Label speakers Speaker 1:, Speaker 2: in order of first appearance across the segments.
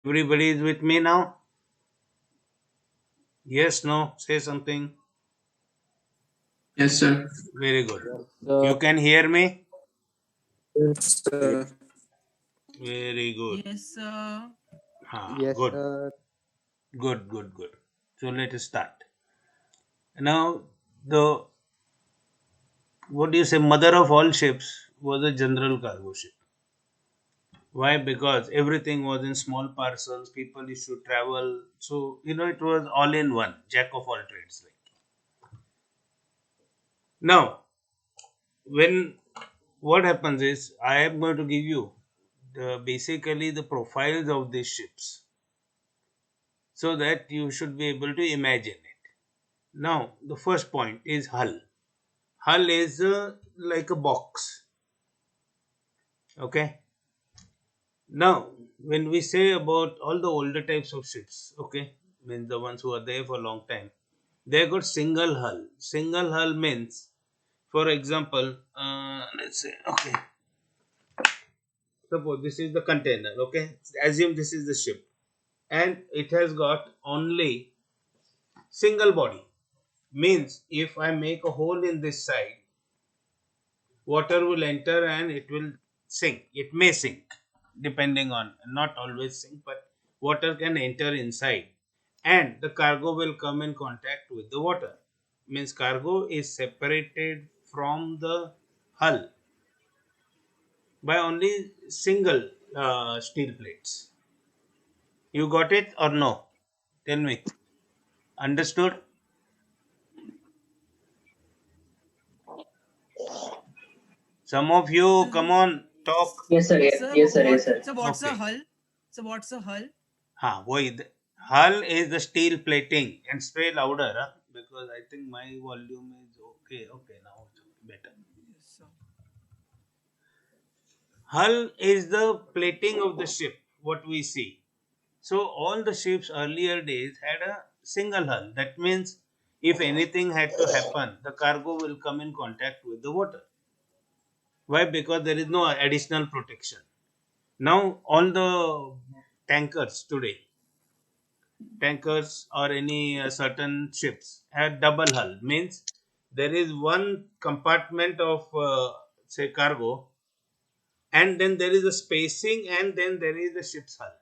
Speaker 1: Everybody is with me now? Yes, no, say something.
Speaker 2: Yes, sir.
Speaker 1: Very good.
Speaker 3: Yes,
Speaker 1: You can hear me?
Speaker 2: Yes, sir.
Speaker 1: Very good.
Speaker 4: Yes, sir.
Speaker 3: yes,
Speaker 1: Good, good. So let us start. Now, the what do you say, mother of all ships was a general cargo ship. Why? Because everything was in small parcels, people used to travel. So, it was all in one, jack of all trades. Now, when what happens is, I am going to give you basically the profiles of these ships so that you should be able to imagine it. Now, the first point is hull. Hull is like a box. Okay. Now, when we say about all the older types of ships, okay, means the ones who are there for a long time, they got single hull. Single hull means, for example, let's say, okay, suppose this is the container, okay, assume this is the ship, and it has got only single body. Means if I make a hole in this side, water will enter and it will sink. It may sink, depending on, not always sink, but water can enter inside and the cargo will come in contact with the water. Means cargo is separated from the hull by only single steel plates. You got it or no? Tell me. Understood? Some of you, come on, talk.
Speaker 2: Yes, sir.
Speaker 4: Sir,
Speaker 2: Yes, sir.
Speaker 4: what?
Speaker 2: Yes, sir.
Speaker 4: So what's a
Speaker 1: Okay.
Speaker 4: hull? So what's a hull?
Speaker 1: वही hull is the steel plating and spray louder because I think my volume is okay. Okay, now it's better.
Speaker 4: Yes, sir.
Speaker 1: Hull is the plating of the ship, what we see. So all the ships earlier days had a single hull. That means if anything had to happen, the cargo will come in contact with the water. Why? Because there is no additional protection. Now all the tankers today, tankers or any certain ships have double hull. Means there is one compartment of say cargo, and then there is a spacing, and then there is the ship's hull.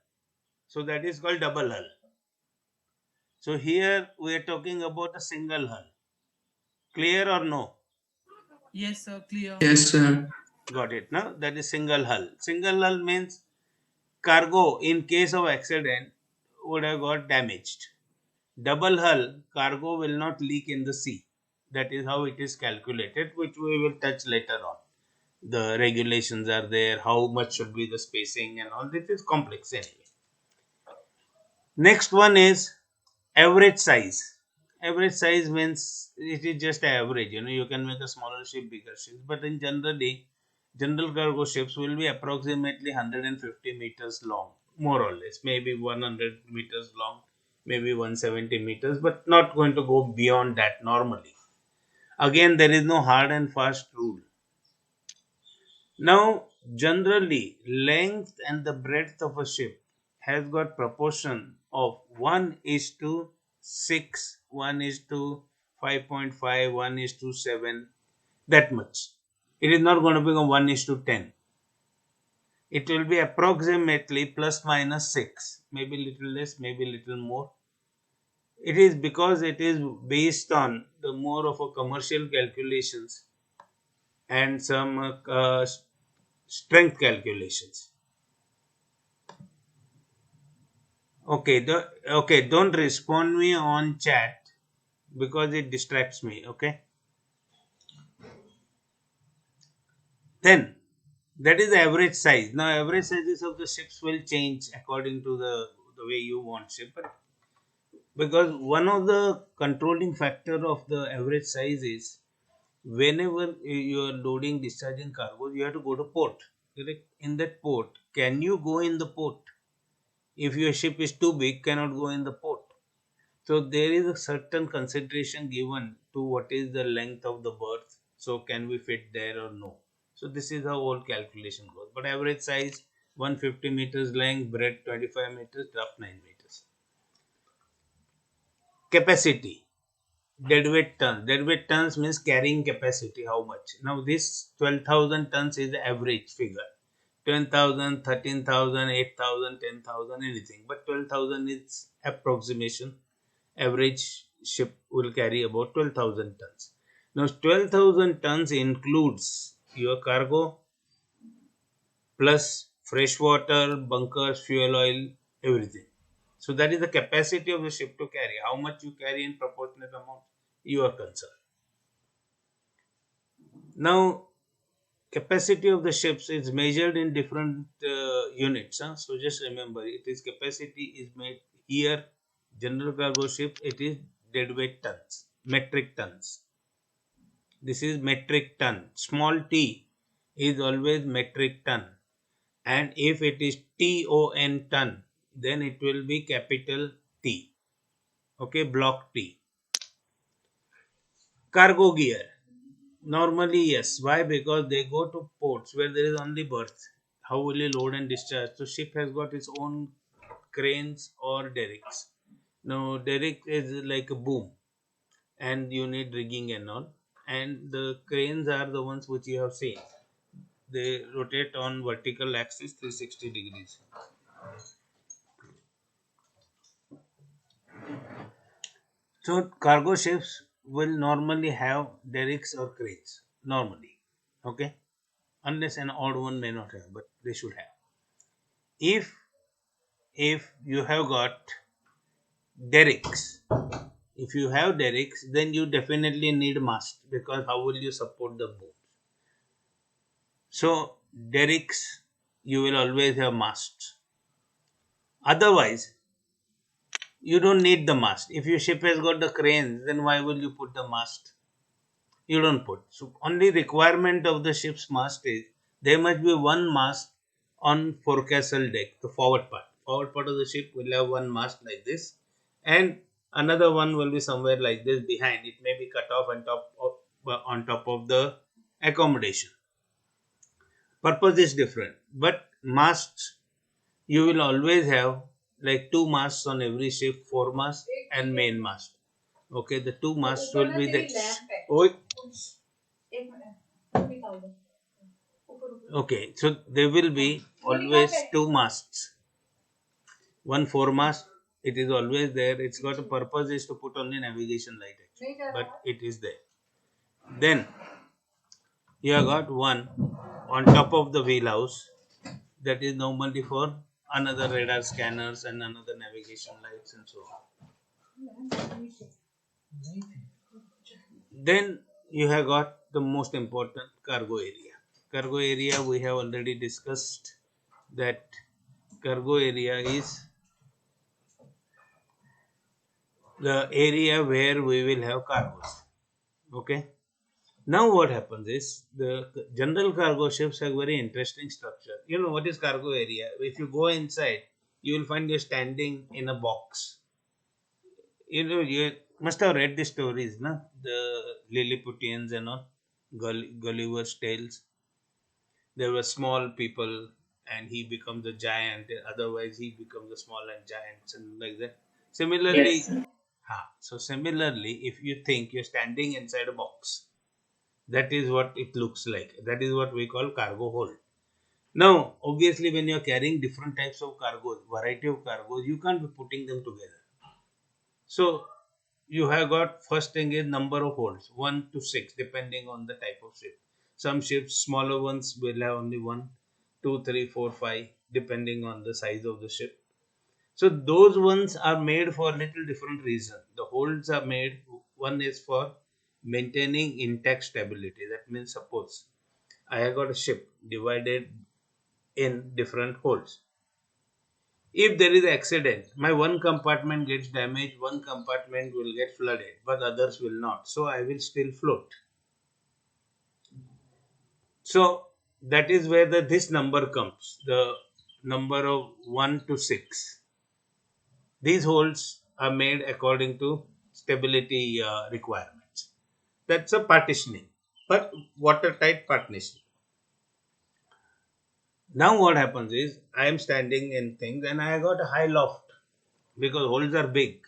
Speaker 1: So that is called double hull. So here we are talking about a single hull. Clear or no?
Speaker 4: Yes, sir. Clear.
Speaker 2: Yes, sir.
Speaker 1: Got it. Now that is single hull. Single hull means cargo in case of accident would have got damaged. Double hull cargo will not leak in the sea. That is how it is calculated, which we will touch later on. The regulations are there, how much should be the spacing and all. This is complex anyway. Next one is average size. Average size means it is just average. You can make a smaller ship, bigger ships, but in generally, general cargo ships will be approximately 150 meters long, more or less, maybe 100 meters long, maybe 170 meters, but not going to go beyond that normally. Again, there is no hard and fast rule. Now, generally, length and the breadth of a ship has got proportion of 1 is to 6, 1 is to 5.5, 1 is to 7, that much. It is not going to become 1 is to 10. It will be approximately plus minus 6, maybe little less, maybe little more. It is because it is based on the more of a commercial calculations and some strength calculations. Okay, don't respond me on chat because it distracts me. Okay, then that is the average size. Now, average sizes of the ships will change according to the way you want ship, because one of the controlling factor of the average size is whenever you are loading discharging cargo, you have to go to port. Correct? In that port, can you go in the port? If your ship is too big, cannot go in the port. So there is a certain consideration given to what is the length of the berth. So can we fit there or no? So this is how all calculation goes. But average size 150 meters length, breadth 25 meters, depth 9 meters. Capacity, deadweight tons. Deadweight tons means carrying capacity, how much. Now this 12,000 tons is the average figure. 10,000, 13,000, 8,000, 10,000, anything. But 12,000 is approximation. Average ship will carry about 12,000 tons. Now 12,000 tons includes your cargo plus fresh water, bunkers, fuel oil, everything. So that is the capacity of the ship to carry. How much you carry in proportionate amount, you are concerned. Now, capacity of the ships is measured in different units. So just remember, it is capacity is made here. General cargo ship, it is deadweight tons, metric tons. This is metric ton. Small t is always metric ton, and if it is ton ton, then it will be capital T. Okay, block T. Cargo gear. Normally, yes. Why? Because they go to ports where there is only berth. How will you load and discharge? So ship has got its own cranes or derricks. Now derrick is like a boom, and you need rigging and all. And the cranes are the ones which you have seen. They rotate on vertical axis 360 degrees. So cargo ships will normally have derricks or cranes. Normally, okay, unless an odd one may not have, but they should have. If you have got derricks, if you have derricks, then you definitely need mast, because how will you support the boom? So derricks, you will always have masts. Otherwise, you don't need the mast. If your ship has got the cranes, then why will you put the mast? You don't put. So only requirement of the ship's mast is there must be one mast on forecastle deck, the forward part. Forward part of the ship will have one mast like this, and another one will be somewhere like this behind. It may be cut off on top of the accommodation. Purpose is different, but masts you will always have like two masts on every ship, foremast and mainmast. Okay, the two masts will be the. Oh, okay, so there will be always two masts. One foremast, it is always there. It's got a purpose is to put only navigation light actually, but it is there. Then you have got one on top of the wheelhouse that is normally for another radar scanners and another navigation lights and so on. Then you have got the most important cargo area. Cargo area we have already discussed that cargo area is the area where we will have cargoes. Okay. Now what happens is the general cargo ships have very interesting structure. You know what is cargo area? If you go inside, you will find you're standing in a box. You know, you must have read the stories, no? The Lilliputians and all, Gulliver's tales. There were small people and he becomes a giant, otherwise he becomes a small and giant, and like that. Similarly,
Speaker 2: Yes, sir.
Speaker 1: similarly, if you think you're standing inside a box, that is what it looks like. That is what we call cargo hold. Now, obviously, when you're carrying different types of cargoes, variety of cargoes, you can't be putting them together. So, you have got first thing is number of holds 1 to 6 depending on the type of ship. Some ships, smaller ones, will have only 1, 2, 3, 4, 5 depending on the size of the ship. So those ones are made for little different reason. The holds are made, one is for maintaining intact stability. That means suppose I have got a ship divided in different holds. If there is accident, my one compartment gets damaged, one compartment will get flooded, but others will not. So I will still float. So that is where this number comes, the number of 1 to 6. These holds are made according to stability requirements. That's a partitioning, but watertight partitioning. Now what happens is I am standing in things and I got a high loft because holes are big.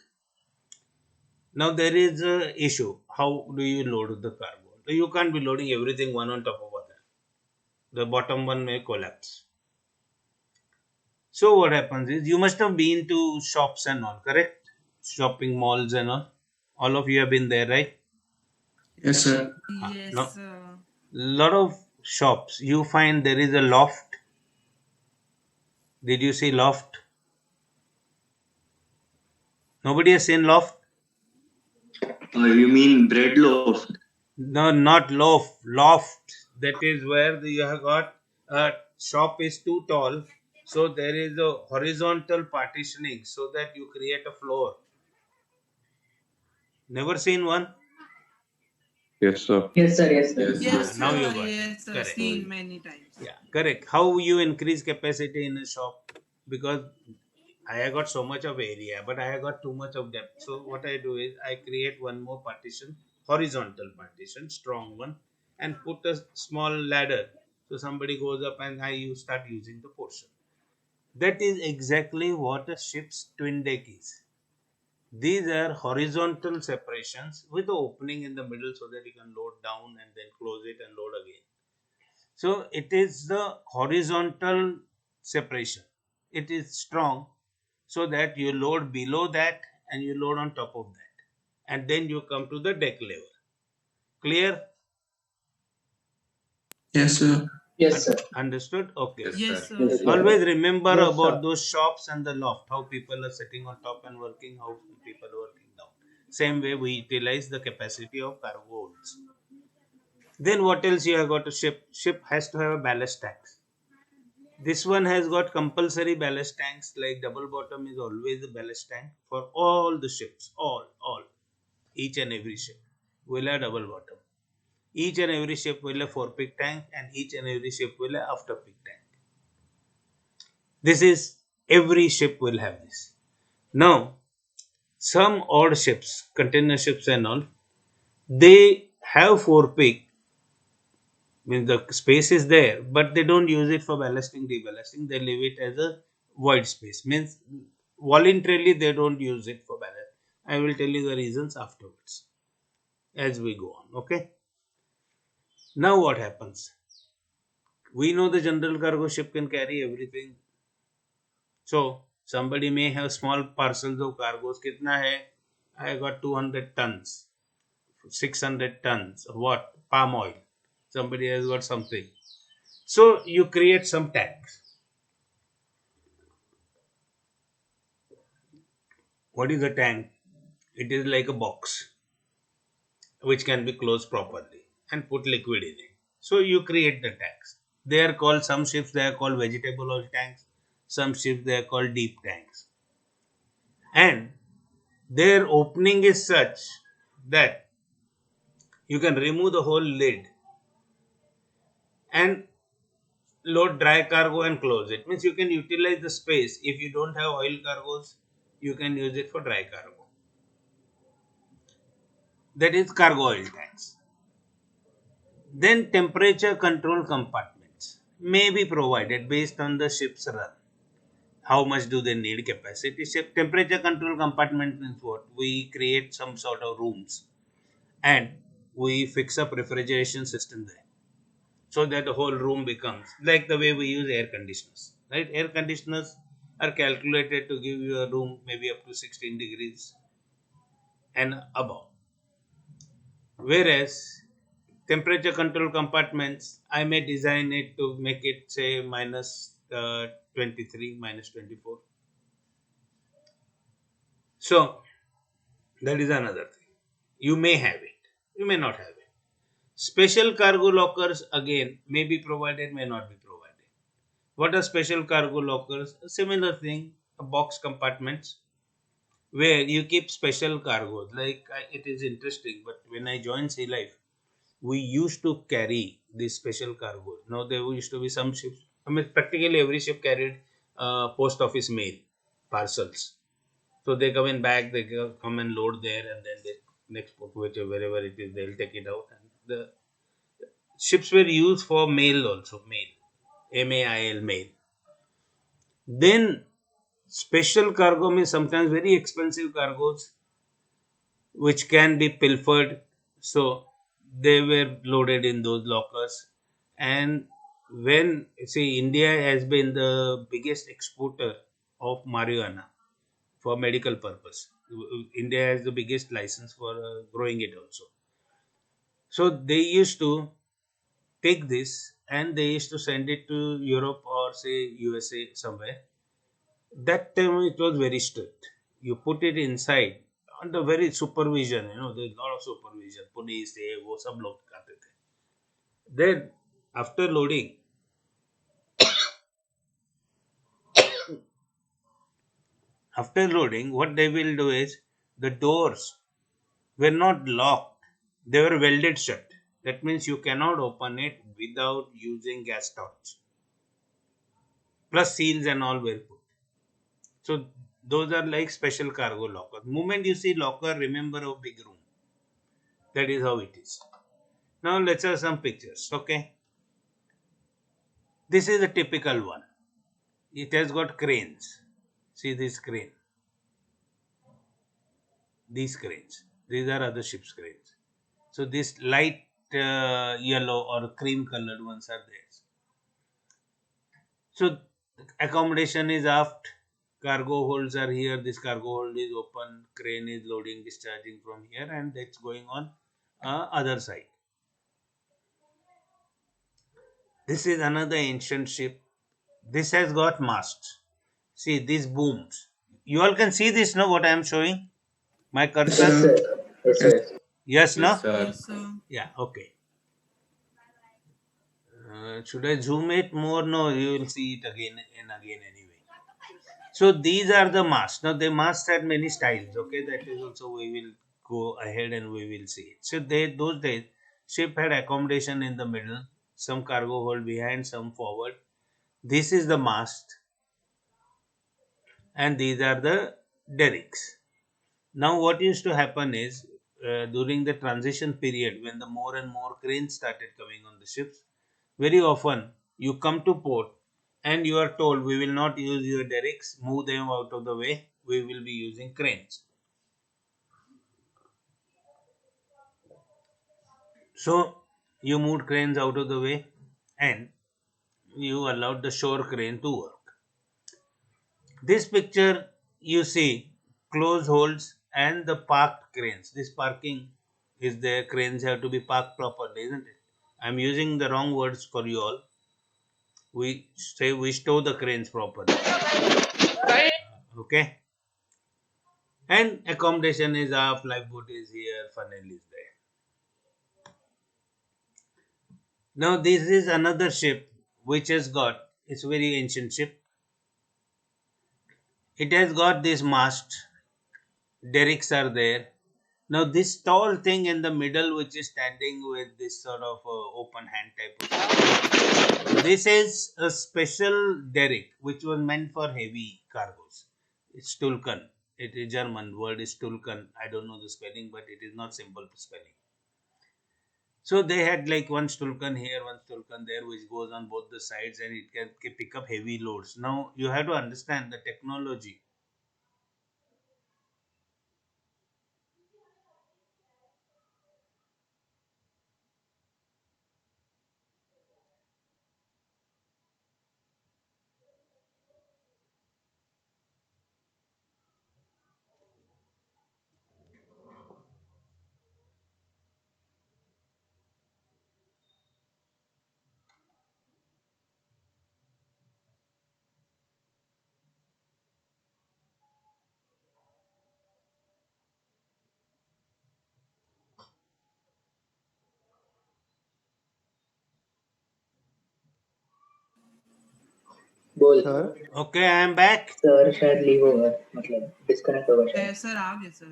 Speaker 1: Now there is a issue. How do you load the cargo? You can't be loading everything one on top of other. The bottom one may collapse. So what happens is you must have been to shops and all, correct? Shopping malls and all. All of you have been there, right?
Speaker 2: Yes, sir.
Speaker 1: No.
Speaker 4: Yes.
Speaker 1: Lot of shops you find there is a loft. Did you see loft? Nobody has seen loft.
Speaker 3: You mean bread loaf?
Speaker 1: No, not loft. Loft. That is where you have got a shop is too tall, so there is a horizontal partitioning so that you create a floor. Never seen one?
Speaker 5: Yes, sir.
Speaker 2: Yes, sir. Yes, sir.
Speaker 4: Yes,
Speaker 1: Now you
Speaker 4: sir.
Speaker 1: got it.
Speaker 4: Yes, sir.
Speaker 1: Correct.
Speaker 4: Seen many times.
Speaker 1: Yeah, correct. How you increase capacity in a shop? Because I have got so much of area, but I have got too much of depth. So what I do is I create one more partition, horizontal partition, strong one, and put a small ladder. So somebody goes up and you start using the portion. That is exactly what a ship's twin deck is. These are horizontal separations with the opening in the middle so that you can load down and then close it and load again. So it is the horizontal separation. It is strong so that you load below that and you load on top of that. And then you come to the deck level. Clear?
Speaker 2: Yes, sir. Yes, sir.
Speaker 1: Understood? Okay.
Speaker 4: Yes, sir.
Speaker 2: Yes, sir.
Speaker 1: Always remember
Speaker 2: Yes,
Speaker 1: about
Speaker 2: sir.
Speaker 1: those shops and the loft, how people are sitting on top and working, how people are working down. Same way we utilize the capacity of cargo holds. Then what else you have got to ship? Ship has to have a ballast tanks. This one has got compulsory ballast tanks, like double bottom is always a ballast tank for all the ships. All. Each and every ship will have double bottom. Each and every ship will have forepeak tank and each and every ship will have afterpeak tank. This is every ship will have this. Now, some odd ships, container ships and all, they have forepeak, means the space is there, but they don't use it for ballasting, deballasting. They leave it as a void space. Means voluntarily they don't use it for ballast. I will tell you the reasons afterwards as we go on. Okay. Now what happens? We know the general cargo ship can carry everything. So somebody may have small parcels of cargoes. Kitna hai? I got 200 tons, 600 tons of what? Palm oil. Somebody has got something. So you create some tanks. What is a tank? It is like a box which can be closed properly and put liquid in it. So you create the tanks. They are called, some ships they are called vegetable oil tanks, some ships they are called deep tanks. And their opening is such that you can remove the whole lid and load dry cargo and close it. Means you can utilize the space. If you don't have oil cargoes, you can use it for dry cargo. That is cargo oil tanks. Then temperature control compartments may be provided based on the ship's run. How much do they need capacity? Ship temperature control compartment means what? We create some sort of rooms and we fix up refrigeration system there so that the whole room becomes like the way we use air conditioners. Right? Air conditioners are calculated to give you a room maybe up to 16 degrees and above. Whereas temperature control compartments, I may design it to make it say minus 23, minus 24. So that is another thing. You may have it, you may not have it. Special cargo lockers again may be provided, may not be provided. What are special cargo lockers? A similar thing, a box compartments where you keep special cargoes. Like it is interesting, but when I joined Sea Life, we used to carry these special cargoes. Now there used to be some ships. I mean, practically every ship carried post office mail parcels. So they come in bag, they come and load there, and then they next port whichever wherever it is, they'll take it out. And the ships were used for mail also, mail. MAIL, mail. Then special cargo means sometimes very expensive cargoes which can be pilfered. So they were loaded in those lockers. And when see, India has been the biggest exporter of marijuana for medical purpose. India has the biggest license for growing it also. So they used to take this and they used to send it to Europe or say USA somewhere. That time it was very strict. You put it inside under very supervision. There's a lot of supervision. Police, वो सब लोग आते थे. Then after loading, what they will do is the doors were not locked; they were welded shut. That means you cannot open it without using gas torch. Plus seals and all were put. So those are like special cargo lockers. Moment you see locker, remember a big room. That is how it is. Now let's have some pictures. Okay. This is a typical one. It has got cranes. See this crane. These cranes. These are other ships' cranes. So this light yellow or cream colored ones are there. So accommodation is aft. Cargo holds are here. This cargo hold is open. Crane is loading, discharging from here, and that's going on other side. This is another ancient ship. This has got masts. See these booms. You all can see this, no? What I am showing? My cursor?
Speaker 2: Yes, sir. Yes, sir.
Speaker 1: Yes, no?
Speaker 5: Yes, sir.
Speaker 4: Yes, sir.
Speaker 1: Yeah, okay. Should I zoom it more? No, you will see it again and again anyway. So these are the masts. Now the masts had many styles. Okay, that is also we will go ahead and we will see it. So those days ship had accommodation in the middle, some cargo hold behind, some forward. This is the mast, and these are the derricks. Now what used to happen is during the transition period when the more and more cranes started coming on the ships, very often you come to port and you are told we will not use your derricks, move them out of the way, we will be using cranes. So you moved cranes out of the way and you allowed the shore crane to work. This picture you see close holds and the parked cranes. This parking is there, cranes have to be parked properly, isn't it? I'm using the wrong words for you all. We say we stow the cranes properly. Okay. And accommodation is up, lifeboat is here, funnel is there. Now this is another ship which has got, it's a very ancient ship. It has got this mast, derricks are there. Now this tall thing in the middle which is standing with this sort of open hand type of, this is a special derrick which was meant for heavy cargoes. It's Tulkan. It is German word is Tulkan. I don't know the spelling, but it is not simple spelling. So they had like one Stulkan here, one Stulkan there, which goes on both the sides and it can pick up heavy loads. Now you have to understand the technology.
Speaker 2: बोल
Speaker 1: Okay, I am back.
Speaker 2: Sir शायद leave होगा मतलब disconnect होगा शायद
Speaker 4: Sir, आ गए sir.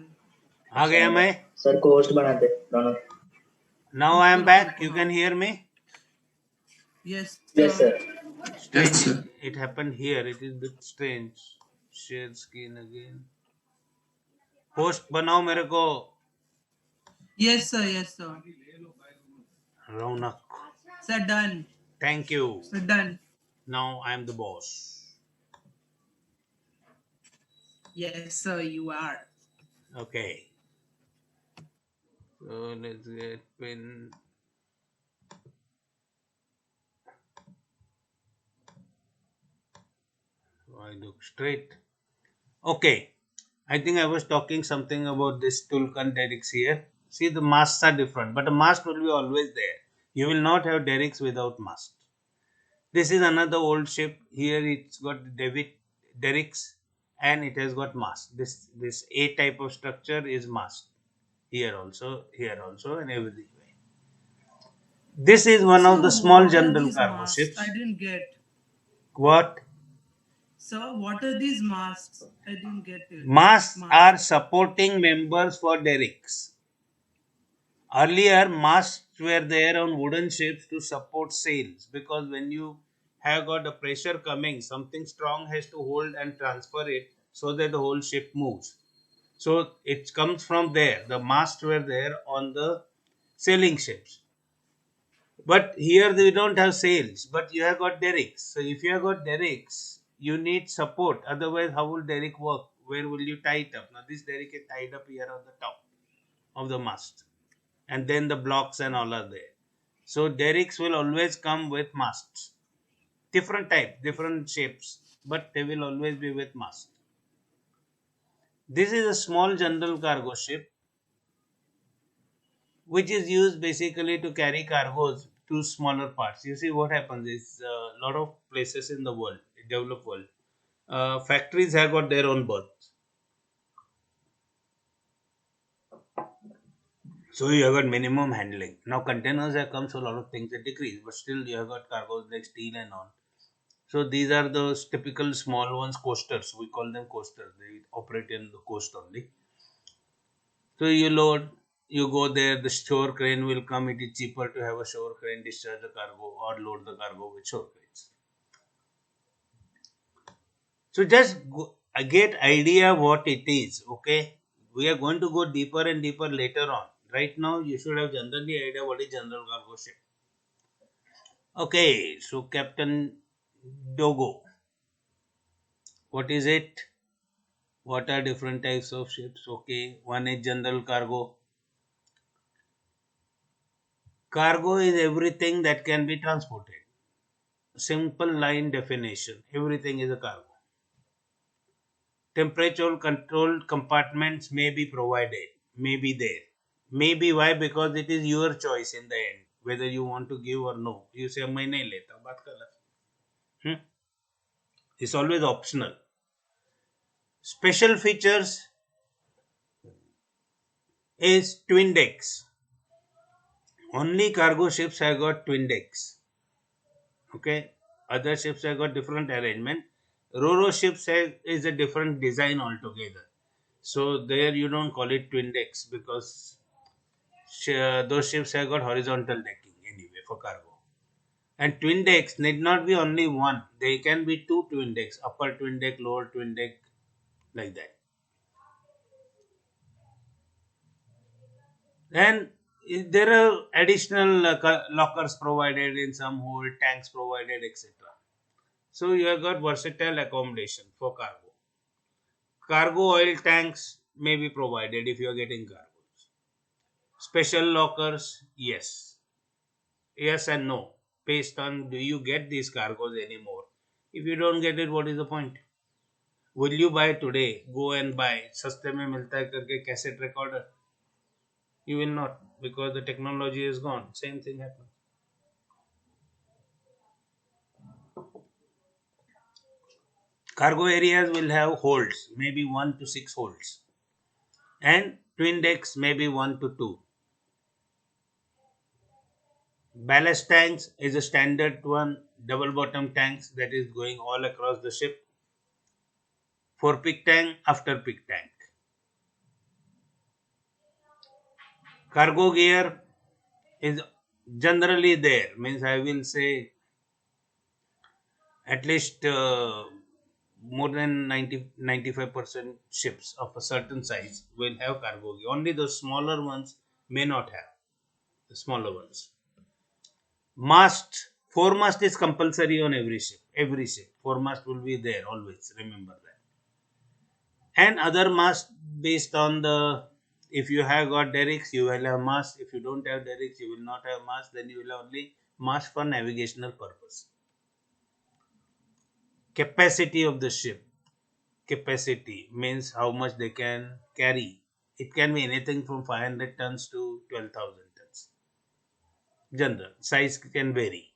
Speaker 1: आ गया मैं.
Speaker 2: Sir को होस्ट बना दे दोनों
Speaker 1: Now I am back. You can hear me.
Speaker 4: Yes,
Speaker 2: yes
Speaker 4: sir.
Speaker 2: Sir
Speaker 1: Strange.
Speaker 2: Yes, sir.
Speaker 1: It happened here. It is a bit strange. Share screen again. Host बनाओ मेरे को.
Speaker 4: Yes, sir. Yes, sir.
Speaker 1: Raunak.
Speaker 4: Sir, done.
Speaker 1: Thank you.
Speaker 4: Sir, done.
Speaker 1: Now I am the boss.
Speaker 4: Yes, sir, you are.
Speaker 1: Okay. So let's get pin. I look straight. Okay. I think I was talking something about this Tulkan derricks here. See, the masts are different, but a mast will be always there. You will not have derricks without mast. This is another old ship. Here it's got derricks and it has got mast. This A type of structure is mast. Here also, and everything. This is one of the
Speaker 4: So,
Speaker 1: small
Speaker 4: what are
Speaker 1: general
Speaker 4: these
Speaker 1: cargo
Speaker 4: masks? I
Speaker 1: ships.
Speaker 4: didn't get.
Speaker 1: What?
Speaker 4: Sir, what are these masks? I didn't get it.
Speaker 1: Masts
Speaker 4: Mask.
Speaker 1: are supporting members for derricks. Earlier, masts were there on wooden ships to support sails because when you have got a pressure coming, something strong has to hold and transfer it so that the whole ship moves. So it comes from there. The masts were there on the sailing ships. But here we don't have sails, but you have got derricks. So if you have got derricks, you need support. Otherwise, how will derrick work? Where will you tie it up? Now this derrick is tied up here on the top of the mast, and then the blocks and all are there. So derricks will always come with masts, different type, different shapes, but they will always be with mast. This is a small general cargo ship which is used basically to carry cargoes to smaller parts. You see what happens is a lot of places in the world, developed world, factories have got their own berths. So you have got minimum handling. Now containers have come, so a lot of things have decreased, but still you have got cargoes like steel and all. So these are those typical small ones, coasters. We call them coasters. They operate in the coast only. So you load, you go there, the shore crane will come. It is cheaper to have a shore crane discharge the cargo or load the cargo with shore cranes. So just get idea what it is. Okay, we are going to go deeper and deeper later on. Right now, you should have generally idea what is general cargo ship. Okay, so Captain Dogo, what is it? What are different types of ships? Okay, one is general cargo. Cargo is everything that can be transported. Simple line definition. Everything is a cargo. Temperature controlled compartments may be provided, may be there. Maybe why? Because it is your choice in the end whether you want to give or no. You say मैं नहीं लेता बात कर ला. It's always optional. Special features is twin decks. Only cargo ships have got twin decks. Okay, other ships have got different arrangement. Roro ships is a different design altogether. So there you don't call it twin decks because those ships have got horizontal decking anyway for cargo. And twin decks need not be only one. They can be two twin decks, upper twin deck, lower twin deck, like that. Then there are additional lockers provided in some hold, tanks provided, etc. So you have got versatile accommodation for cargo. Cargo oil tanks may be provided if you are getting cargoes. Special lockers, yes. Yes and no. Based on do you get these cargoes anymore? If you don't get it, what is the point? Will you buy today? Go and buy. सस्ते में मिलता है करके cassette recorder. You will not because the technology is gone. Same thing happens. Cargo areas will have holds, maybe 1 to 6 holds, and twin decks maybe 1 to 2. Ballast tanks is a standard one, double bottom tanks that is going all across the ship. For peak tank, after peak tank. Cargo gear is generally there, means I will say at least more than 90-95% ships of a certain size will have cargo gear. Only the smaller ones may not have the smaller ones. Mast Foremast is compulsory on every ship. Every ship. Foremast will be there always. Remember that. And other mast based on the, if you have got derricks, you will have mast. If you don't have derricks, you will not have mast. Then you will have only mast for navigational purpose. Capacity of the ship. Capacity means how much they can carry. It can be anything from 500 tons to 12,000 tons. General size can vary.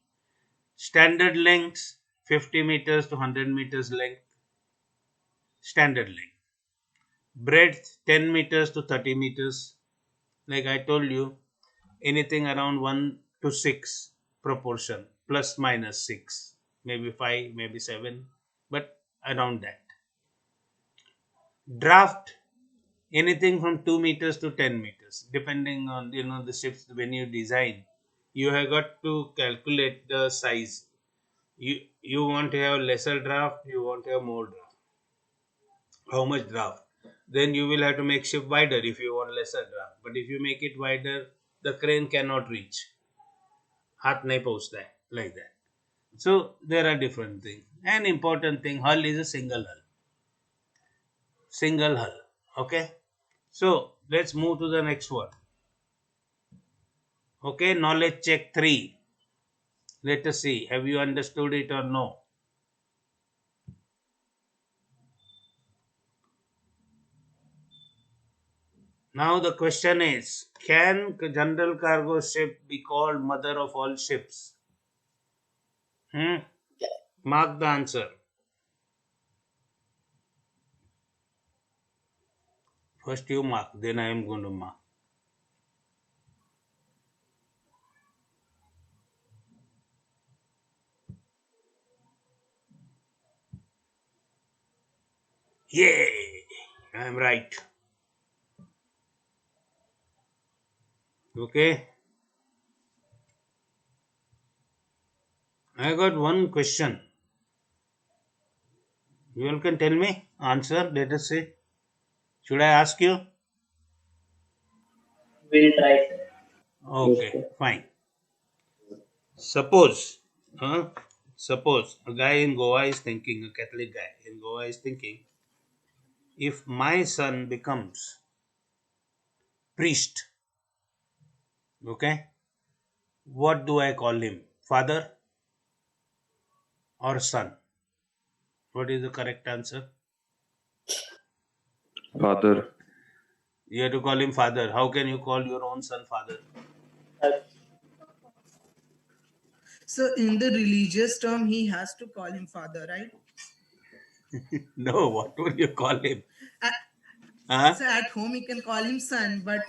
Speaker 1: Standard lengths 50 meters to 100 meters length. Standard length. Breadth 10 meters to 30 meters. Like I told you, anything around 1 to 6 proportion, plus minus 6, maybe 5, maybe 7, but around that. Draft anything from 2 meters to 10 meters, depending on the ships. When you design, you have got to calculate the size. You want to have lesser draft, you want to have more draft. How much draft? Then you will have to make ship wider if you want lesser draft. But if you make it wider, the crane cannot reach. हाथ नहीं पहुंचता है, like that. So there are different things. An important thing, hull is a single hull. Single hull. Okay. So let's move to the next one. Okay, knowledge check 3. Let us see. Have you understood it or no? Now the question is, can general cargo ship be called mother of all ships? Mark the answer. First you mark, then I am going to mark. Yay! I am right. Okay. I got one question. You all can tell me answer. Let us see. Should I ask you?
Speaker 2: We'll try, sir.
Speaker 1: Okay, fine. Suppose a guy in Goa is thinking, a Catholic guy in Goa is thinking, if my son becomes priest, okay, what do I call him? Father or son? What is the correct answer?
Speaker 5: Father.
Speaker 1: You have to call him father. How can you call your own son father?
Speaker 4: So in the religious term, he has to call him father, right?
Speaker 1: No, what would you call him?
Speaker 4: At,
Speaker 1: Huh?
Speaker 4: so at home he can call him son, but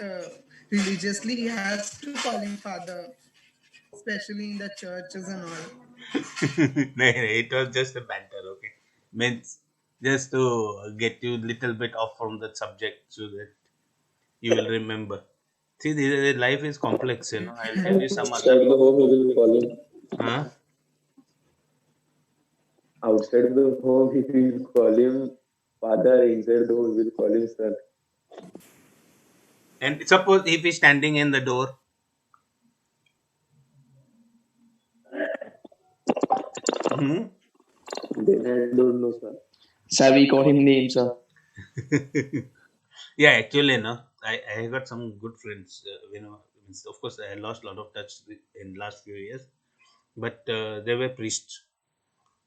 Speaker 4: religiously he has to call him father, especially in the churches and all.
Speaker 1: No, it was just a banter, okay? Means just to get you a little bit off from the subject so that you will remember. See, life is complex, I'll tell you some
Speaker 6: Outside
Speaker 1: other.
Speaker 6: the home, we will call him.
Speaker 1: Huh?
Speaker 6: Outside the home, we will call him father. Inside the home, we will call him son.
Speaker 1: And suppose if he's standing in the door,
Speaker 6: Then I don't know, sir.
Speaker 2: Sir, we call him names, sir.
Speaker 1: yeah, actually, I got some good friends. Of course, I lost a lot of touch in last few years, but they were priests.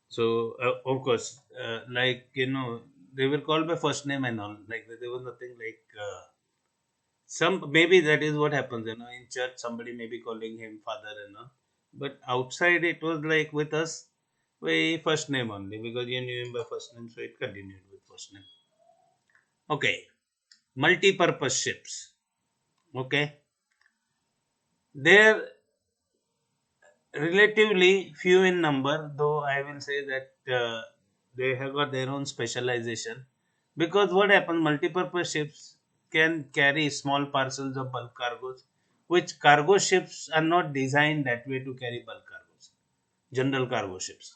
Speaker 1: So of course, they were called by first name and all. Like there was nothing like some. Maybe that is what happens. In church somebody may be calling him father, but outside it was like with us, by first name only because you knew him by first name, so it continued with first name. Okay, multi-purpose ships. Okay, they're relatively few in number, though I will say that they have got their own specialization. Because what happens, multi-purpose ships can carry small parcels of bulk cargoes, which cargo ships are not designed that way to carry bulk cargoes, general cargo ships.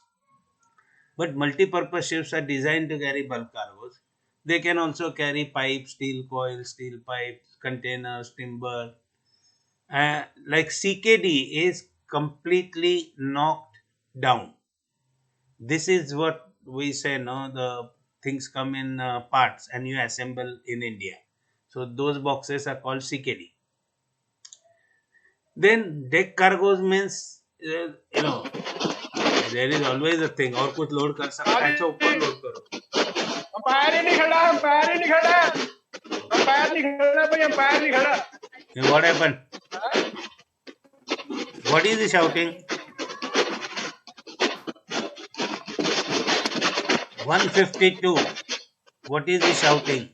Speaker 1: But multi-purpose ships are designed to carry bulk cargoes. They can also carry pipes, steel coils, steel pipes, containers, timber. Like CKD is completely knocked down. This is what we say, no, the things come in parts and you assemble in India. So those boxes are called CKD. Then deck cargoes means, there is always a thing, और कुछ load कर सकता है, अच्छा ऊपर load करो.
Speaker 7: Umpire ही नहीं खड़ा, अंपायर ही नहीं खड़ा, अंपायर नहीं खड़ा भाई, अंपायर नहीं खड़ा.
Speaker 1: And what happened? What is he shouting? 152. What is he shouting?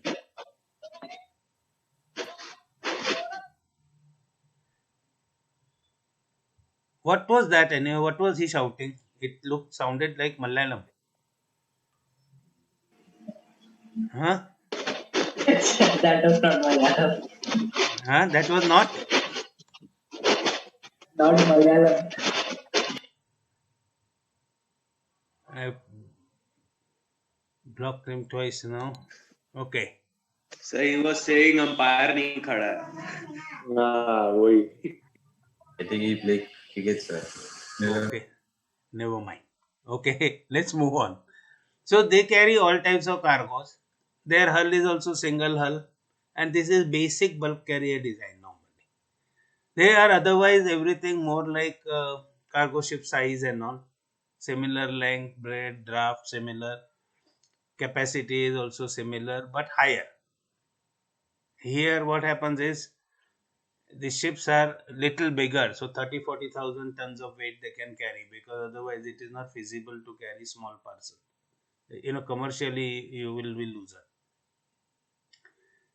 Speaker 1: What was that anyway? What was he shouting? It sounded like Malayalam. Huh?
Speaker 2: That was not Malayalam.
Speaker 1: Huh? That was not?
Speaker 2: Not Malayalam.
Speaker 1: I blocked him twice now. Okay.
Speaker 3: So he was saying umpire nahi khada.
Speaker 6: हाँ वही.
Speaker 5: I think he played cricket, sir.
Speaker 1: Okay. Never mind. Okay. Let's move on. So they carry all types of cargoes. Their hull is also single hull. And this is basic bulk carrier design normally. They are otherwise everything more like cargo ship size and all. Similar length, breadth, draft, similar. Capacity is also similar but higher. Here what happens is the ships are little bigger, so 30,000-40,000 tons of weight they can carry, because otherwise it is not feasible to carry small parcel. Commercially you will be loser.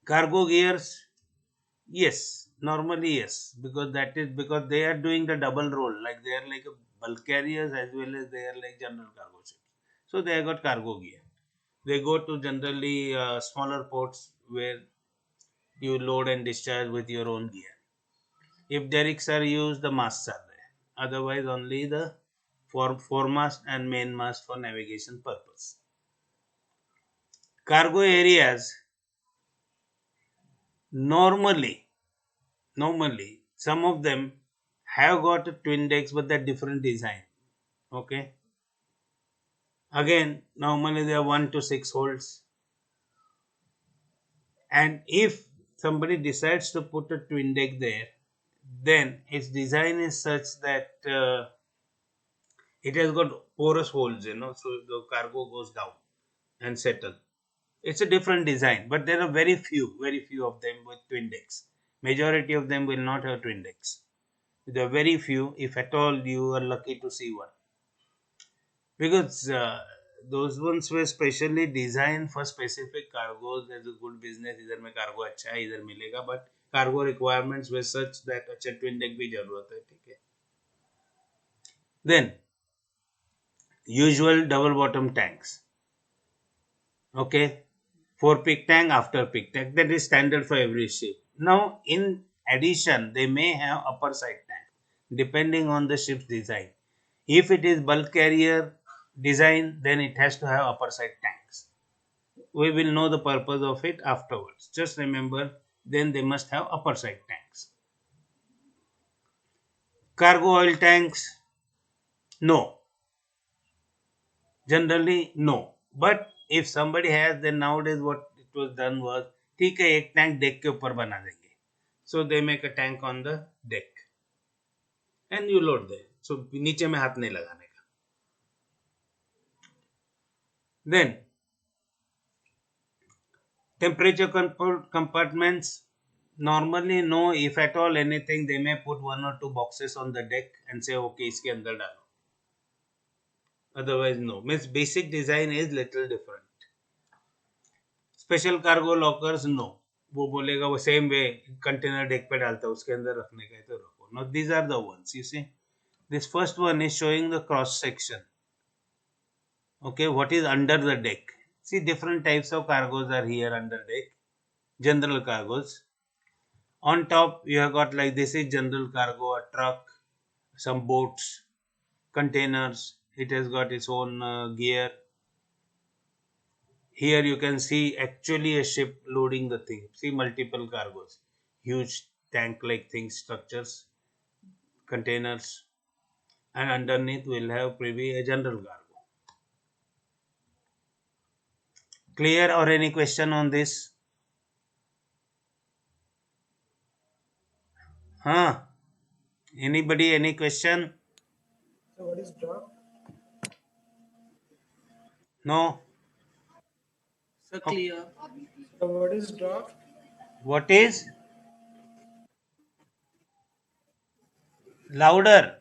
Speaker 1: Cargo gears, yes, normally yes, because because they are doing the double role, like they are like a bulk carriers as well as they are like general cargo ships. So they have got cargo gear. They go to generally smaller ports where you load and discharge with your own gear. If derricks are used, the masts are there. Otherwise, only the foremast and mainmast for navigation purpose. Cargo areas, normally, some of them have got a twin decks, but they're different design. Okay. Again, normally they are 1 to 6 holes. And if somebody decides to put a twin deck there, then its design is such that it has got porous holes, so the cargo goes down and settle. It's a different design, but there are very few of them with twin decks. Majority of them will not have twin decks. There are very few, if at all you are lucky to see one. Because those ones were specially designed for specific cargoes. There's a good business, इधर में cargo अच्छा है, इधर मिलेगा, but cargo requirements were such that अच्छा twin deck भी जरूरत है, ठीक है. Then usual double bottom tanks. Okay, for peak tank, after peak tank, that is standard for every ship. Now in addition, they may have upper side tank depending on the ship's design. If it is bulk carrier design, then it has to have upper side tanks. We will know the purpose of it afterwards. Just remember, then they must have upper side tanks. Cargo oil tanks, no. Generally, no. But if somebody has, then nowadays what it was done was, ठीक है, एक tank deck के ऊपर बना देंगे. So they make a tank on the deck and you load there. So नीचे में हाथ नहीं लगाने का. Then temperature control compartments, normally no. If at all anything, they may put 1 or 2 boxes on the deck and say okay, इसके अंदर डालो. Otherwise no. Means basic design is little different. Special cargo lockers, no. वो बोलेगा वो same way container deck पे डालता है, उसके अंदर रखने का है तो रखो. Now these are the ones, you see. This first one is showing the cross section. Okay, what is under the deck? See, different types of cargoes are here under deck. General cargoes. On top you have got like this is general cargo, a truck, some boats, containers. It has got its own gear. Here you can see actually a ship loading the thing. See, multiple cargoes, huge tank like things, structures, containers. and underneath will have maybe a general cargo. Clear, or any question on this? Huh? Anybody, any question?
Speaker 7: So what is draft?
Speaker 1: No?
Speaker 4: So clear.
Speaker 7: So what is draft?
Speaker 1: What is? Louder.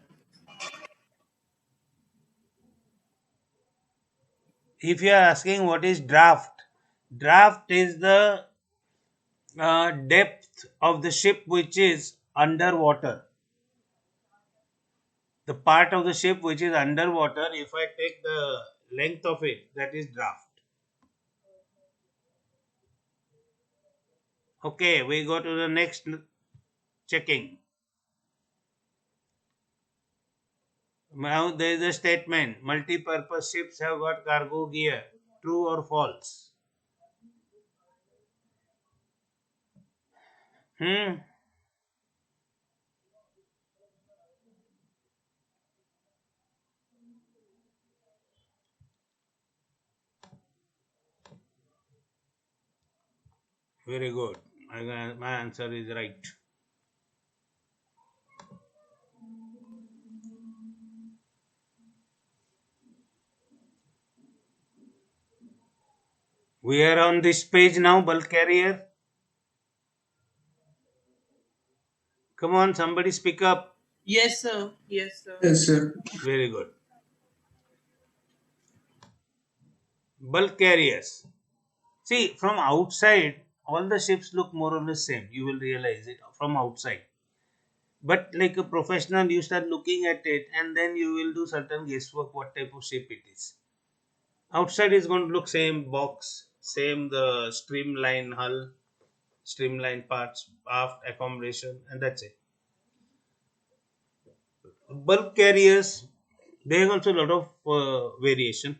Speaker 1: If you are asking what is draft, draft is the depth of the ship which is underwater. The part of the ship which is underwater, if I take the length of it, that is draft. Okay, we go to the next checking. Now there is a statement: multi-purpose ships have got cargo gear. True or false? Very good. My answer is right. We are on this page now, bulk carrier. Come on, somebody speak up.
Speaker 4: Yes, sir. Yes, sir.
Speaker 8: Yes, sir.
Speaker 1: Very good. Bulk carriers. See, from outside, all the ships look more or less same. You will realize it from outside. But like a professional, you start looking at it and then you will do certain guesswork what type of ship it is. Outside is going to look same box, same the streamline hull, streamline parts, aft accommodation, and that's it. Bulk carriers, they have also a lot of variation.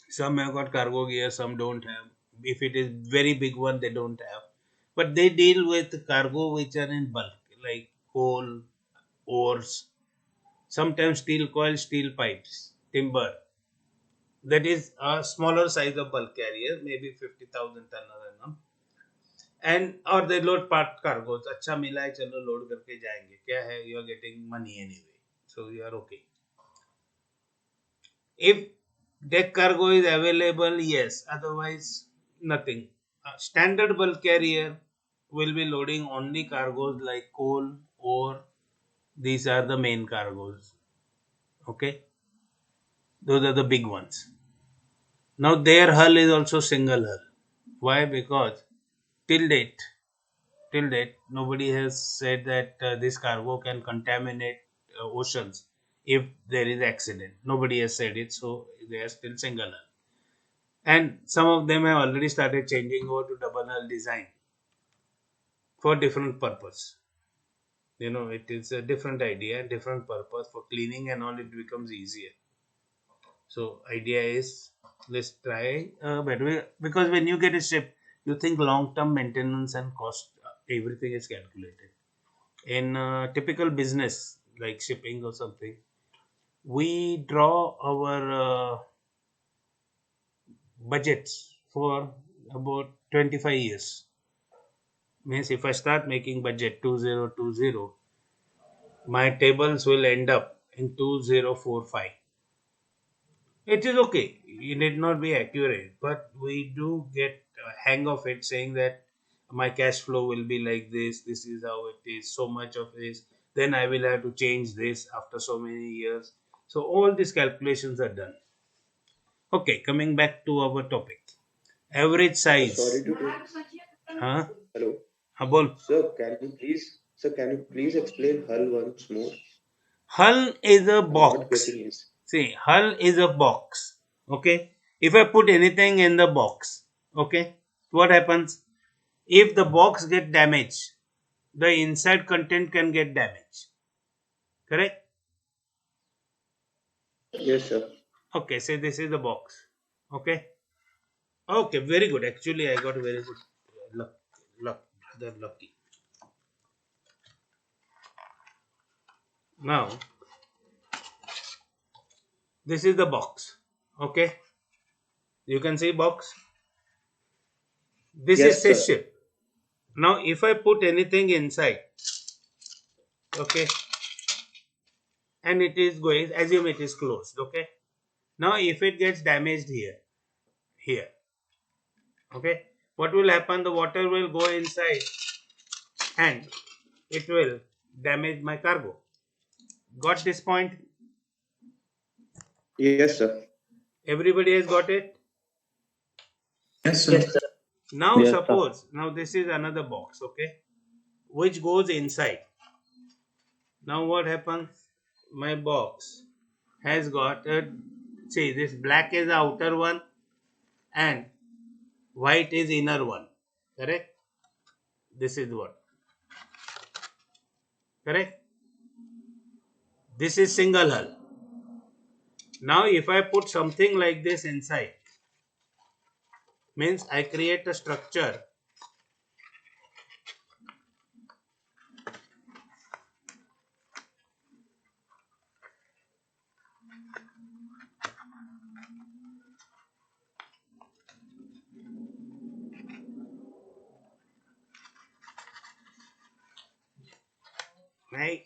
Speaker 1: Some have got cargo gear, some don't have. If it is very big one, they don't have. But they deal with cargo which are in bulk, like coal, ores, sometimes steel coil, steel pipes, timber. That is a smaller size of bulk carrier, maybe 50,000 ton or annum. And or they load part cargoes. अच्छा मिला है चलो load करके जाएंगे. क्या है? You are getting money anyway, so you are okay. If deck cargo is available, yes. Otherwise, nothing. Standard bulk carrier will be loading only cargoes like coal, ore. These are the main cargoes. Okay. Those are the big ones. Now their hull is also single hull. Why? Because till date, nobody has said that this cargo can contaminate oceans if there is accident. Nobody has said it, so they are still single hull. And some of them have already started changing over to double hull design for different purpose. You know, it is a different idea, different purpose. For cleaning and all, it becomes easier. So idea is, let's try better way, because when you get a ship, you think long-term maintenance and cost, everything is calculated. In typical business like shipping or something, we draw our budgets for about 25 years. Means if I start making budget 2020, my tables will end up in 2045. It is okay. It need not be accurate, but we do get a hang of it, saying that my cash flow will be like this. This is how it is. So much of this. Then I will have to change this after so many years. So all these calculations are done. Okay, coming back to our topic. Average size.
Speaker 6: Sorry to do.
Speaker 1: Huh?
Speaker 6: Hello.
Speaker 1: Habol.
Speaker 6: Sir, can you please explain hull once more?
Speaker 1: Hull is a
Speaker 6: I'm not
Speaker 1: box.
Speaker 6: getting it.
Speaker 1: See, hull is a box. Okay. If I put anything in the box, okay, what happens? If the box get damaged, the inside content can get damaged. Correct?
Speaker 6: Yes, sir.
Speaker 1: Okay, say this is the box. Okay. Okay, very good. Actually, I got very good luck, brother, lucky. Now, This is the box. Okay, you can see box. This
Speaker 3: Yes,
Speaker 1: is a
Speaker 3: sir.
Speaker 1: ship. Now, if I put anything inside, okay, and it is going, assume it is closed. Okay. Now, if it gets damaged here, okay, what will happen? The water will go inside and it will damage my cargo. Got this point?
Speaker 3: Yes, sir.
Speaker 1: Everybody has got it?
Speaker 4: Yes,
Speaker 2: Yes, sir.
Speaker 1: Now,
Speaker 6: Yes, sir.
Speaker 1: suppose, now this is another box, okay, which goes inside. Now, what happens? My box has got a, see, this black is the outer one and white is inner one. Correct? This is what? Correct? This is single hull. Now, if I put something like this inside, means I create a structure right?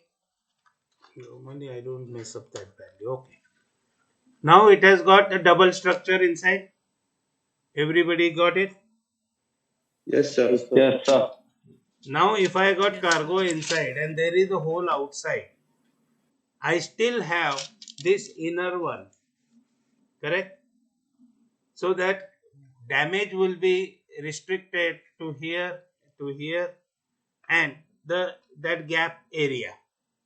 Speaker 1: Normally I don't mess up that badly. Okay. Now it has got a double structure inside. Everybody got it?
Speaker 3: Yes, sir.
Speaker 6: Yes, sir.
Speaker 1: Now if I got cargo inside and there is a hole outside, I still have this inner one. Correct? So that damage will be restricted to here, and that gap area.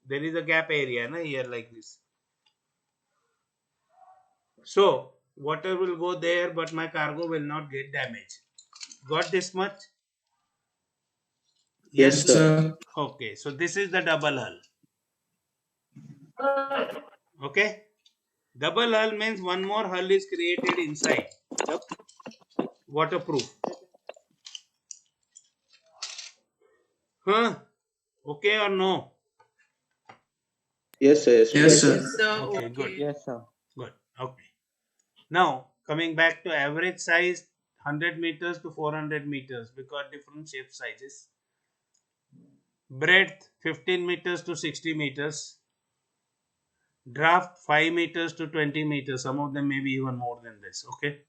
Speaker 1: There is a gap area na, here like this. So water will go there, but my cargo will not get damaged. Got this much?
Speaker 3: Yes, sir.
Speaker 1: Okay, so this is the double hull. Okay, double hull means one more hull is created inside. Waterproof. Huh? Okay or no?
Speaker 3: Yes, sir.
Speaker 4: Yes,
Speaker 3: sir.
Speaker 4: sir.
Speaker 1: Okay, good.
Speaker 6: Yes, sir.
Speaker 1: Good. Okay. Now coming back to average size, 100 meters to 400 meters because different shape sizes. Breadth 15 meters to 60 meters. Draft 5 meters to 20 meters. Some of them may be even more than this. Okay.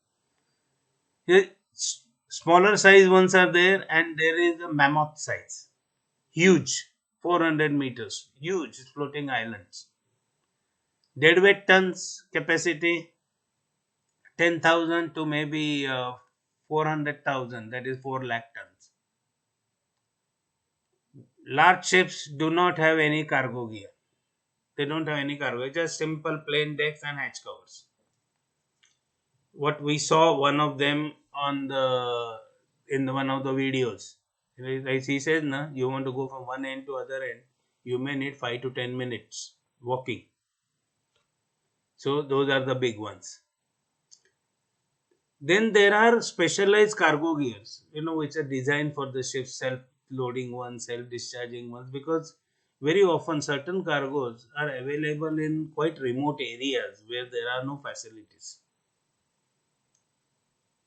Speaker 1: Here, smaller size ones are there, and there is a mammoth size. Huge. 400 meters. Huge floating islands. Deadweight tons capacity 10,000 to maybe 400,000. That is 4 lakh tons. Large ships do not have any cargo gear. They don't have any cargo. It's just simple plain decks and hatch covers. What we saw one of them on the in one of the videos. Like he says, na, you want to go from one end to other end, you may need 5 to 10 minutes walking. So those are the big ones. Then there are specialized cargo gears, which are designed for the ship, self-loading ones, self-discharging ones, because very often certain cargoes are available in quite remote areas where there are no facilities.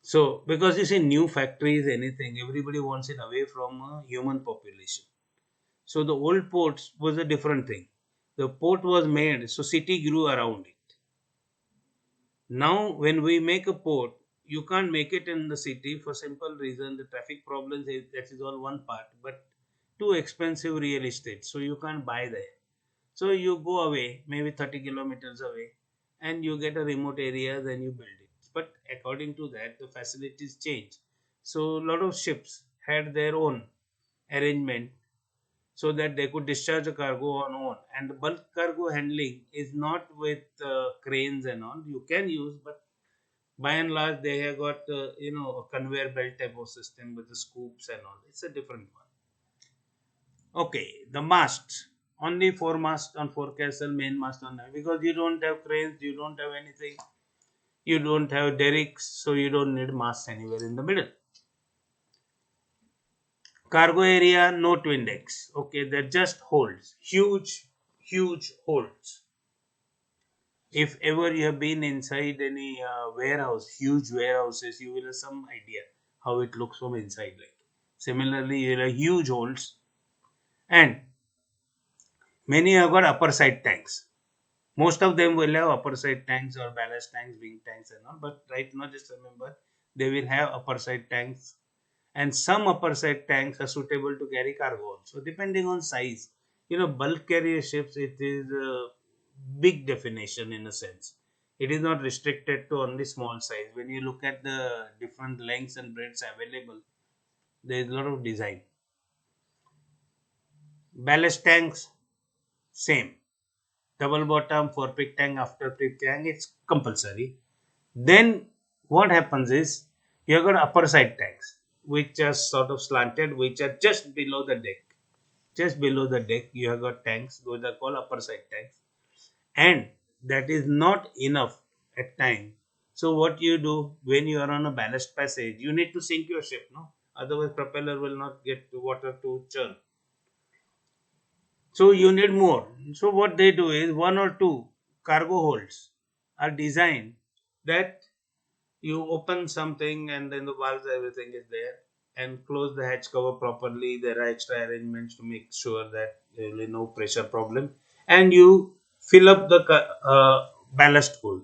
Speaker 1: So, because you see, new factories, anything, everybody wants it away from a human population. So, the old ports was a different thing. The port was made, so city grew around it. Now, when we make a port, you can't make it in the city for simple reason. The traffic problems, that is all one part, but too expensive real estate, so you can't buy there. So you go away, maybe 30 kilometers away, and you get a remote area, then you build it. But according to that, the facilities change. So a lot of ships had their own arrangement so that they could discharge a cargo on own. And the bulk cargo handling is not with cranes and all. You can use, but by and large, they have got a conveyor belt type of system with the scoops and all. It's a different one. Okay, the mast. Only four-mast on forecastle, main mast on that, because you don't have cranes, you don't have anything, you don't have derricks, so you don't need masts anywhere in the middle. Cargo area, no twin decks. Okay, they're just holds, huge holds. If ever you have been inside any warehouse, huge warehouses, you will have some idea how it looks from inside. Like similarly, you will have huge holes, and many have got upper side tanks. Most of them will have upper side tanks or ballast tanks, wing tanks, and all. But right now, just remember they will have upper side tanks, and some upper side tanks are suitable to carry cargo also, depending on size. Bulk carrier ships, it is a big definition in a sense. It is not restricted to only small size. When you look at the different lengths and breadths available, there is a lot of design. Ballast tanks, same. Double bottom, four peak tank, after peak tank, it's compulsory. Then what happens is you have got upper side tanks, which are sort of slanted, which are just below the deck. Just below the deck, you have got tanks. Those are called upper side tanks, and that is not enough at time. So what you do when you are on a ballast passage, you need to sink your ship, no? Otherwise, propeller will not get water to churn. So you need more. So what they do is one or two cargo holds are designed that you open something and then the valves, everything is there, and close the hatch cover properly. There are extra arrangements to make sure that there will be no pressure problem, and you fill up the ballast hold.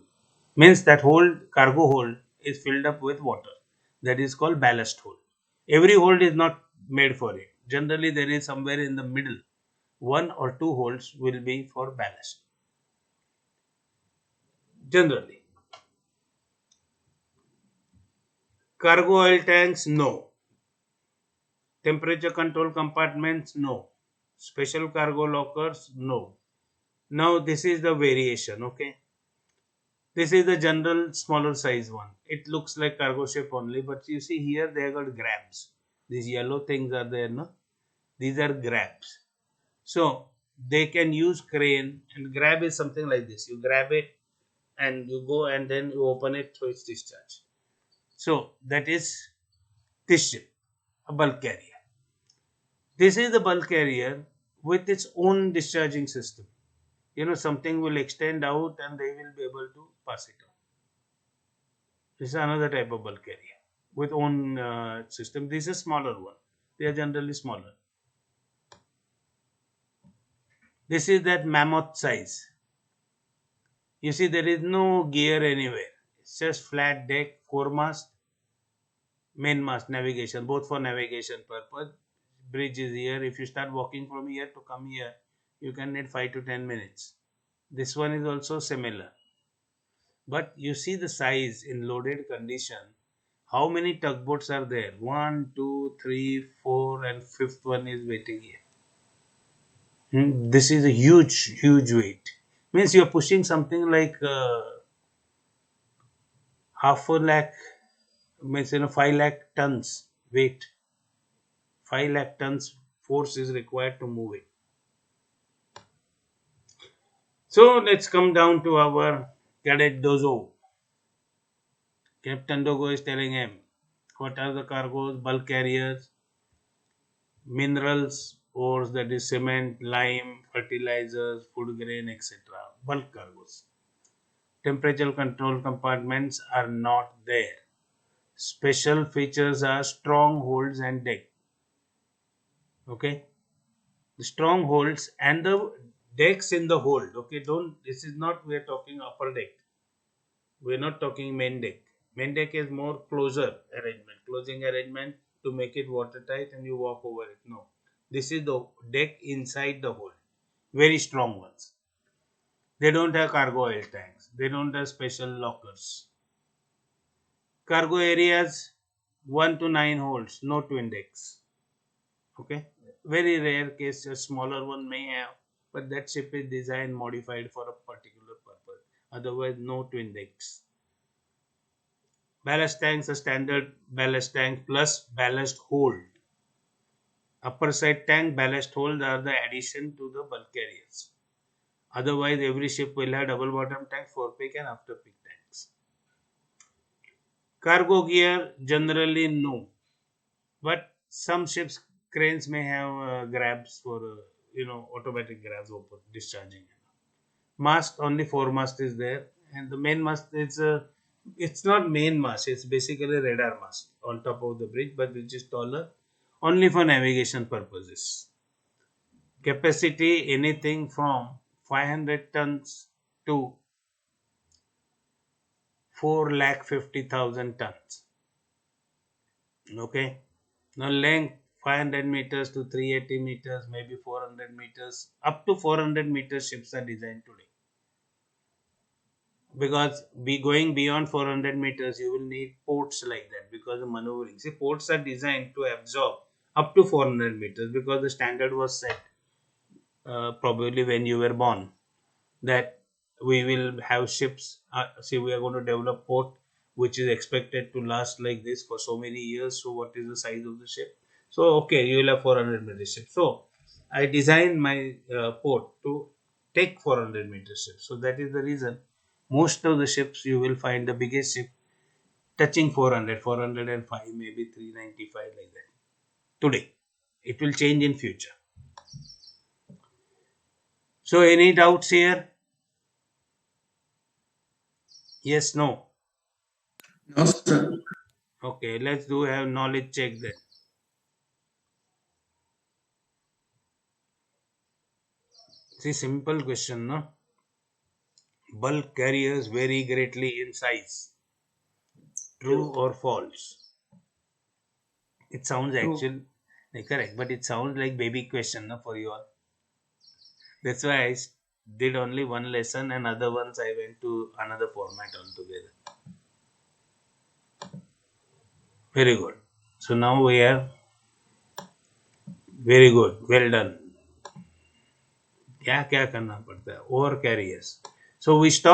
Speaker 1: Means that hold, cargo hold, is filled up with water. That is called ballast hold. Every hold is not made for it. Generally, there is somewhere in the middle, one or two holes will be for ballast. Generally. Cargo oil tanks, no. Temperature control compartments, no. Special cargo lockers, no. Now this is the variation, okay. This is the general smaller size one. It looks like cargo ship only, but you see here they have got grabs. These yellow things are there, no? These are grabs. So they can use crane, and grab is something like this. You grab it and you go and then you open it, so it's discharged. So that is this ship, a bulk carrier. This is the bulk carrier with its own discharging system. Something will extend out and they will be able to pass it on. This is another type of bulk carrier with own system. This is smaller one. They are generally smaller. This is that mammoth size. You see, there is no gear anywhere. It's just flat deck, foremast, mainmast, navigation, both for navigation purpose. Bridge is here. If you start walking from here to come here, you can need 5 to 10 minutes. This one is also similar. But you see the size in loaded condition. How many tugboats are there? 1, 2, 3, 4, and fifth one is waiting here. This is a huge, huge weight. Means you are pushing something like half a lakh, means 5 lakh tons weight. 5 lakh tons force is required to move it. So let's come down to our Cadet Dozo. Captain Dogo is telling him what are the cargoes, bulk carriers, minerals, ores, that is cement, lime, fertilizers, food grain, etc. Bulk cargoes. Temperature control compartments are not there. Special features are strongholds and deck. Okay, the strongholds and the decks in the hold. Okay, this is not, we are talking upper deck. We are not talking main deck. Main deck is more closing arrangement to make it watertight and you walk over it. No, this is the deck inside the hold. Very strong ones. They don't have cargo oil tanks. They don't have special lockers. Cargo areas 1 to 9 holds, no twin decks. Okay, very rare case a smaller one may have, but that ship is designed, modified for a particular purpose. Otherwise, no twin decks. Ballast tanks, a standard ballast tank plus ballast hold. Upper side tank, ballast hold are the addition to the bulk carriers. Otherwise, every ship will have double bottom tank, forepeak and afterpeak tanks. Cargo gear, generally no, but some ships cranes may have grabs for automatic grabs open discharging. Mast, only foremast is there, and the main mast is it's not main mast, it's basically radar mast on top of the bridge, but which is taller, only for navigation purposes. Capacity anything from 500 tons to 4,50,000 tons. Okay. Now length 500 meters to 380 meters, maybe 400 meters, up to 400 meters ships are designed today. Because going beyond 400 meters, you will need ports like that because of maneuvering. See, ports are designed to absorb up to 400 meters because the standard was set probably when you were born, that we will have ships. See, we are going to develop port which is expected to last like this for so many years. So, what is the size of the ship? So, okay, you will have 400 meter ship. So, I designed my port to take 400 meter ships. So, that is the reason most of the ships you will find the biggest ship touching 400, 405, maybe 395 like that. Today, it will change in future. So, any doubts here? Yes, no.
Speaker 3: No, sir.
Speaker 1: Okay, let's do a knowledge check then. See, simple question, no? Bulk carriers vary greatly in size. True or false? It sounds actually correct, but it sounds like baby question, no, for you all. That's why I did only one lesson, and other ones I went to another format altogether. Very good. So now we are very good. Well done. क्या क्या करना पड़ता है? Over carriers. So we stop.